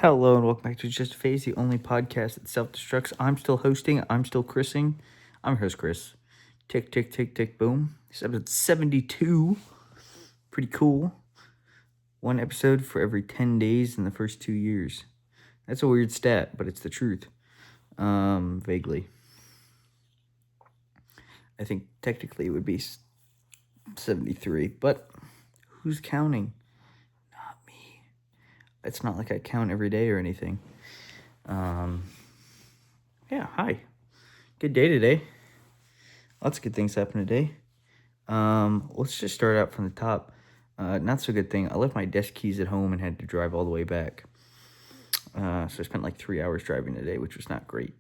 Hello and welcome back to Just a Phase, the only podcast that self-destructs. I'm still hosting. I'm still Chrising. I'm your host, Chris. Tick, tick, tick, tick, boom. This episode 72. Pretty cool. One episode for every 10 days in the first 2 years. That's a weird stat, but it's the truth. Vaguely. I think technically it would be 73, but who's counting? Not me. It's not like I count every day or anything. Yeah, hi. Good day today. Lots of good things happened today. Let's just start out from the top. Not so good thing. I left my desk keys at home and had to drive all the way back. So I spent like 3 hours driving today, which was not great.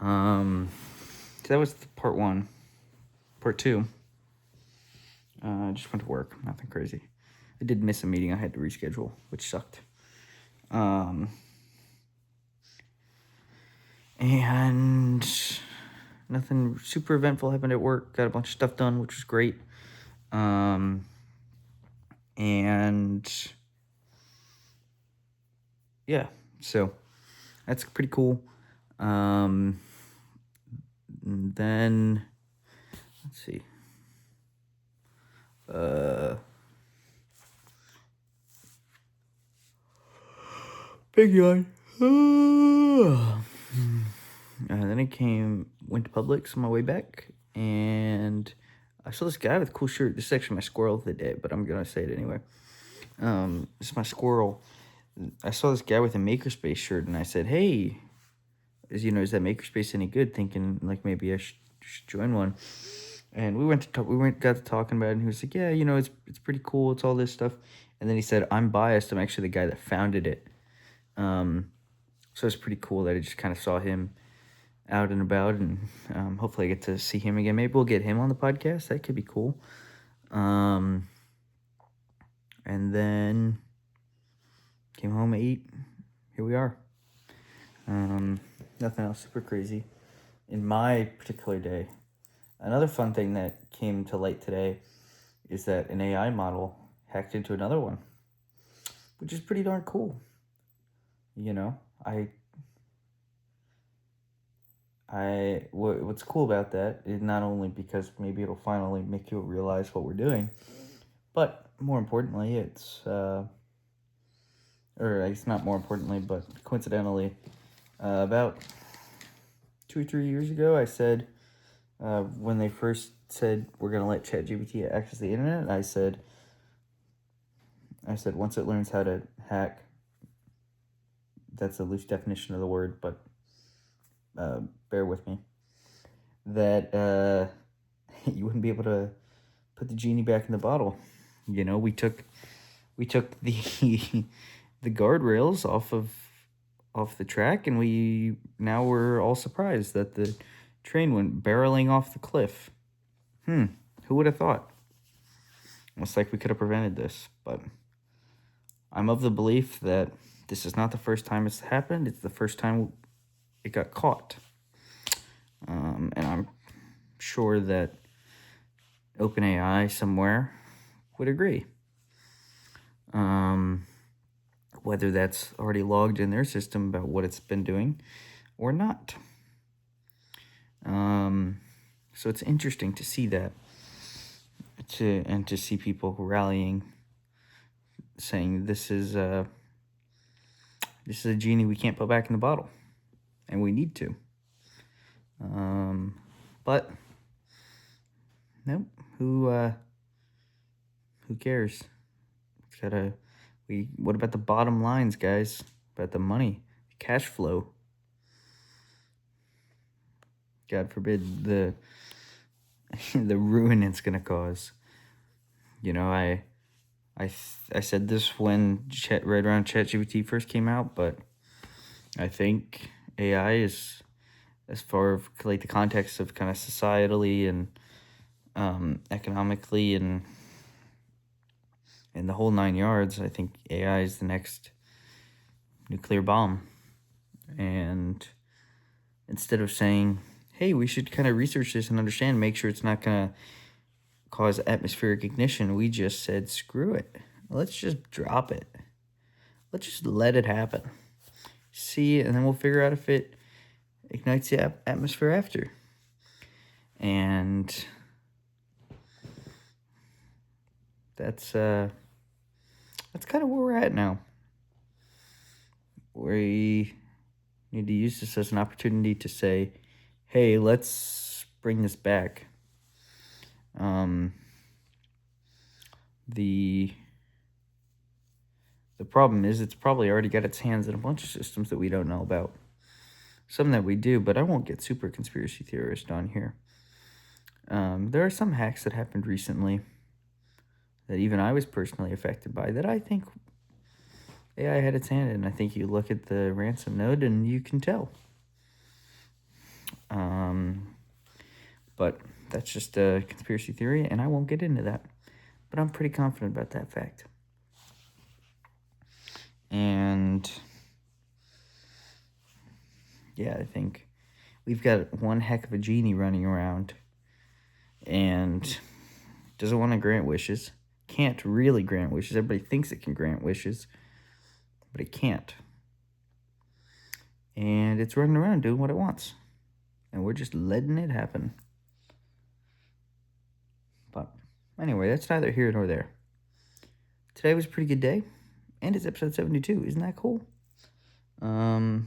So that was part one. Part two. I just went to work. Nothing crazy. I did miss a meeting I had to reschedule, which sucked. And nothing super eventful happened at work. Got a bunch of stuff done, which was great. And yeah, so that's pretty cool. Then let's see. Big yawn. Then I went to Publix on my way back, and I saw this guy with a cool shirt. This is actually my squirrel of the day, but I'm gonna say it anyway. This is my squirrel. I saw this guy with a Makerspace shirt, and I said, "Hey, is that Makerspace any good?" Thinking like maybe I should join one. And we got to talking about it, and he was like, "Yeah, it's pretty cool. It's all this stuff." And then he said, "I'm biased. I'm actually the guy that founded it." So it's pretty cool that I just kind of saw him out and about, and hopefully I get to see him again. Maybe we'll get him on the podcast. That could be cool. And then came home, ate. Here we are. Nothing else super crazy in my particular day. Another fun thing that came to light today is that an AI model hacked into another one, which is pretty darn cool. What's cool about that is not only because maybe it'll finally make you realize what we're doing, but more importantly, or I guess not more importantly, but coincidentally, about 2 or 3 years ago, I said, when they first said we're going to let ChatGPT access the internet, I said once it learns how to hack, that's a loose definition of the word, but bear with me, that you wouldn't be able to put the genie back in the bottle. We took the the guardrails off the track, and we're all surprised that the train went barreling off the cliff. Who would have thought? It's like we could have prevented this, but I'm of the belief that this is not the first time it's happened. It's the first time it got caught. And I'm sure that OpenAI somewhere would agree. Whether that's already logged in their system about what it's been doing or not. So it's interesting to see that, to see people rallying, saying this is a genie we can't put back in the bottle, and we need to. But nope. Who cares? What about the bottom lines, guys? About the money, the cash flow. God forbid the ruin it's gonna cause. I said this when right around ChatGPT first came out, but I think AI is, as far as like the context of kind of societally and economically and the whole 9 yards, I think AI is the next nuclear bomb. And instead of saying, hey, we should kind of research this and understand, make sure it's not going to cause atmospheric ignition, we just said, screw it. Let's just drop it. let's just let it happen. See, and then we'll figure out if it ignites the atmosphere after. And that's kind of where we're at now. We need to use this as an opportunity to say, hey, let's bring this back. The problem is it's probably already got its hands in a bunch of systems that we don't know about. Some that we do, but I won't get super conspiracy theorist on here. There are some hacks that happened recently that even I was personally affected by that I think AI had its hand in. I think you look at the ransom node and you can tell. But that's just a conspiracy theory, and I won't get into that. But I'm pretty confident about that fact. And yeah, I think we've got one heck of a genie running around and doesn't want to grant wishes. Can't really grant wishes. Everybody thinks it can grant wishes, but it can't. And it's running around doing what it wants. And we're just letting it happen. But anyway, that's neither here nor there. Today was a pretty good day. And it's episode 72. Isn't that cool? And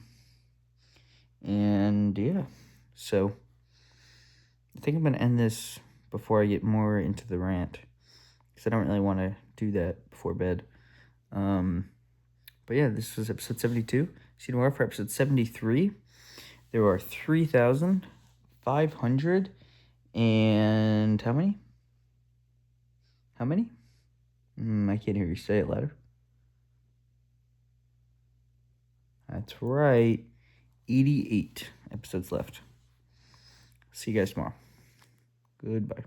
yeah. So I think I'm going to end this before I get more into the rant. Because I don't really want to do that before bed. But yeah, this was episode 72. See you tomorrow for episode 73. There are 3,500 and how many? How many? I can't hear you say it louder. That's right. 88 episodes left. See you guys tomorrow. Goodbye.